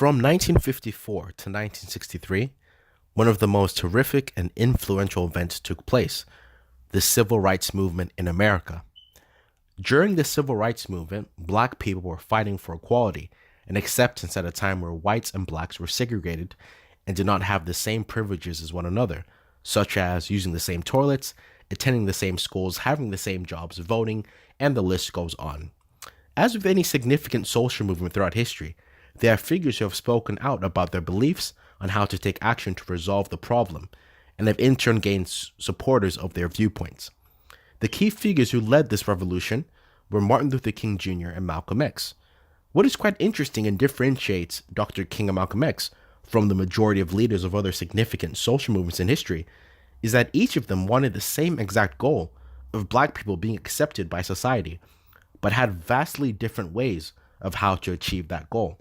From 1954 to 1963, one of the most horrific and influential events took place: the Civil Rights Movement in America. During the Civil Rights Movement, black people were fighting for equality and acceptance at a time where whites and blacks were segregated and did not have the same privileges as one another, such as using the same toilets, attending the same schools, having the same jobs, voting, and the list goes on. As with any significant social movement throughout history, there are figures who have spoken out about their beliefs on how to take action to resolve the problem, and have in turn gained supporters of their viewpoints. The key figures who led this revolution were Martin Luther King Jr. and Malcolm X. What is quite interesting and differentiates Dr. King and Malcolm X from the majority of leaders of other significant social movements in history is that each of them wanted the same exact goal of black people being accepted by society, but had vastly different ways of how to achieve that goal.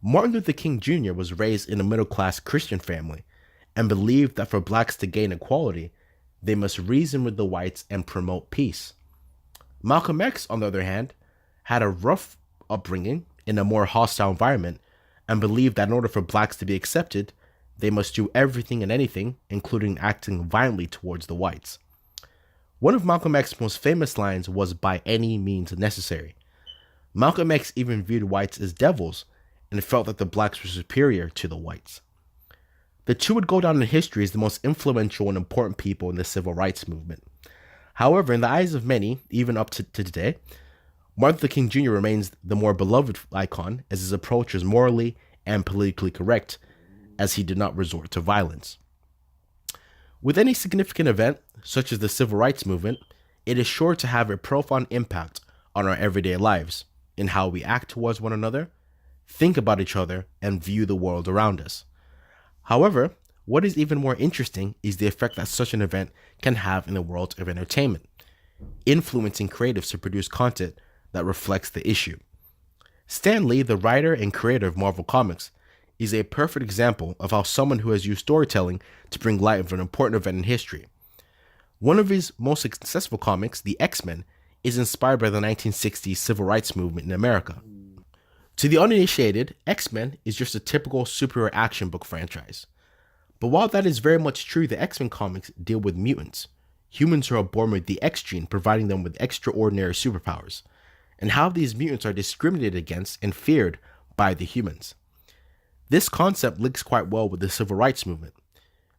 Martin Luther King Jr. was raised in a middle-class Christian family and believed that for blacks to gain equality, they must reason with the whites and promote peace. Malcolm X, on the other hand, had a rough upbringing in a more hostile environment and believed that in order for blacks to be accepted, they must do everything and anything, including acting violently towards the whites. One of Malcolm X's most famous lines was "by any means necessary." Malcolm X even viewed whites as devils and felt that the blacks were superior to the whites. The two would go down in history as the most influential and important people in the civil rights movement. However, in the eyes of many, even up to today, Martin Luther King Jr. remains the more beloved icon, as his approach was morally and politically correct, as he did not resort to violence. With any significant event, such as the civil rights movement, it is sure to have a profound impact on our everyday lives, in how we act towards one another, think about each other, and view the world around us. However, what is even more interesting is the effect that such an event can have in the world of entertainment, influencing creatives to produce content that reflects the issue. Stan Lee, the writer and creator of Marvel Comics, is a perfect example of how someone who has used storytelling to bring light of an important event in history. One of his most successful comics, The X-Men, is inspired by the 1960s civil rights movement in America. To the uninitiated, X-Men is just a typical superhero action book franchise. But while that is very much true, the X-Men comics deal with mutants, humans who are born with the X gene providing them with extraordinary superpowers, and how these mutants are discriminated against and feared by the humans. This concept links quite well with the civil rights movement.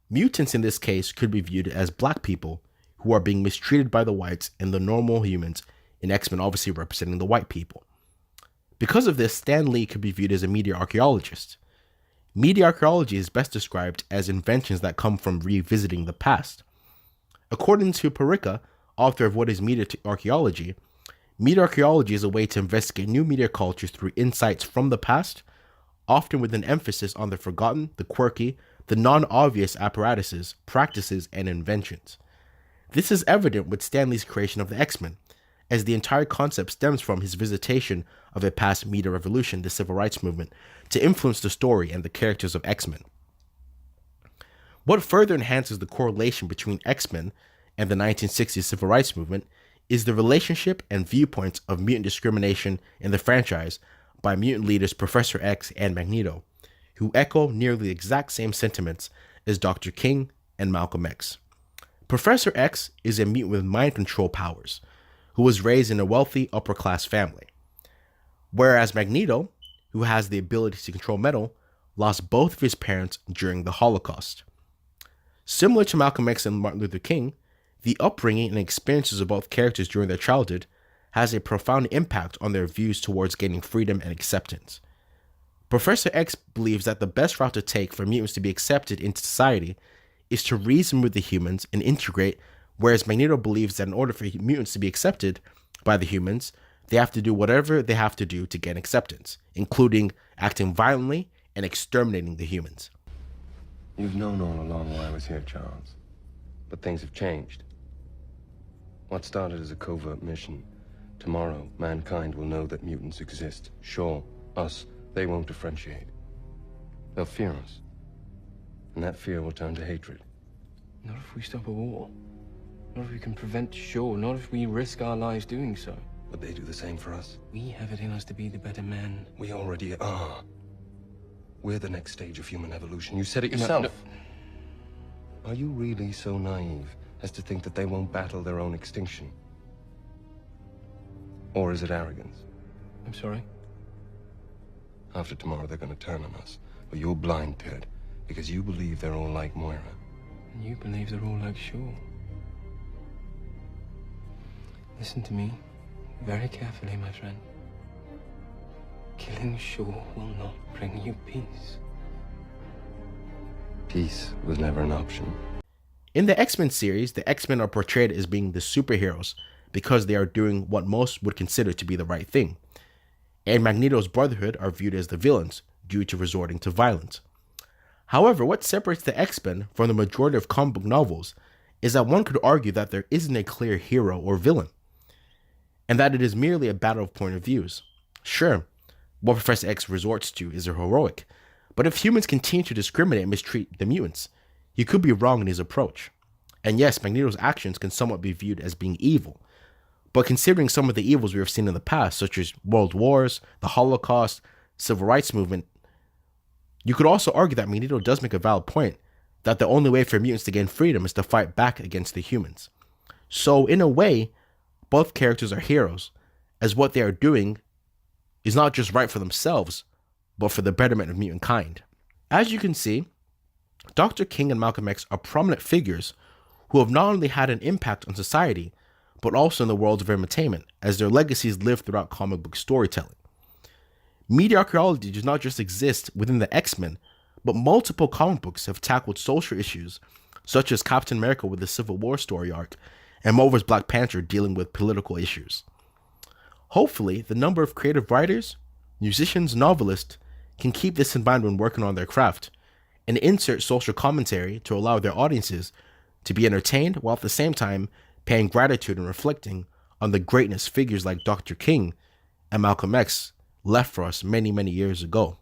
Mutants in this case could be viewed as black people who are being mistreated by the whites, and the normal humans in X-Men obviously representing the white people. Because of this, Stan Lee could be viewed as a media archaeologist. Media archaeology is best described as inventions that come from revisiting the past. According to Parikka, author of What is Media Archaeology is a way to investigate new media cultures through insights from the past, often with an emphasis on the forgotten, the quirky, the non-obvious apparatuses, practices, and inventions. This is evident with Stan Lee's creation of the X-Men, as the entire concept stems from his visitation of a past media revolution, the civil rights movement, to influence the story and the characters of X-Men. What further enhances the correlation between X-Men and the 1960s civil rights movement is the relationship and viewpoints of mutant discrimination in the franchise by mutant leaders Professor X and Magneto, who echo nearly the exact same sentiments as Dr. King and Malcolm X. Professor X is a mutant with mind control powers, who was raised in a wealthy upper-class family, whereas Magneto, who has the ability to control metal, lost both of his parents during the Holocaust. Similar to Malcolm X and Martin Luther King, the upbringing and experiences of both characters during their childhood has a profound impact on their views towards gaining freedom and acceptance. Professor X believes that the best route to take for mutants to be accepted into society is to reason with the humans and integrate, whereas Magneto believes that in order for mutants to be accepted by the humans, they have to do whatever they have to do to gain acceptance, including acting violently and exterminating the humans. You've known all along why I was here, Charles. But things have changed. What started as a covert mission, tomorrow mankind will know that mutants exist. Sure, us, they won't differentiate. They'll fear us. And that fear will turn to hatred. Not if we stop a war. Not if we can prevent Shaw. Not if we risk our lives doing so. Would they do the same for us? We have it in us to be the better men. We already are. We're the next stage of human evolution. You said it yourself. Are you really so naive as to think that they won't battle their own extinction? Or is it arrogance? I'm sorry. After tomorrow, they're going to turn on us. But you're blind to it, because you believe they're all like Moira. And you believe they're all like Shaw. Listen to me very carefully, my friend. Killing Shaw will not bring you peace. Peace was never an option. In the X-Men series, the X-Men are portrayed as being the superheroes because they are doing what most would consider to be the right thing. And Magneto's Brotherhood are viewed as the villains due to resorting to violence. However, what separates the X-Men from the majority of comic book novels is that one could argue that there isn't a clear hero or villain, and that it is merely a battle of point of views. Sure, what Professor X resorts to is heroic, but if humans continue to discriminate and mistreat the mutants, he could be wrong in his approach. And yes, Magneto's actions can somewhat be viewed as being evil, but considering some of the evils we have seen in the past, such as world wars, the Holocaust, civil rights movement, you could also argue that Magneto does make a valid point that the only way for mutants to gain freedom is to fight back against the humans. So in a way, both characters are heroes, as what they are doing is not just right for themselves, but for the betterment of mutant kind. As you can see, Dr. King and Malcolm X are prominent figures who have not only had an impact on society, but also in the world of entertainment, as their legacies live throughout comic book storytelling. Media archaeology does not just exist within the X-Men, but multiple comic books have tackled social issues, such as Captain America with the Civil War story arc, and Marvel's Black Panther dealing with political issues. Hopefully, the number of creative writers, musicians, novelists can keep this in mind when working on their craft, and insert social commentary to allow their audiences to be entertained while at the same time paying gratitude and reflecting on the greatness figures like Dr. King and Malcolm X left for us many, many years ago.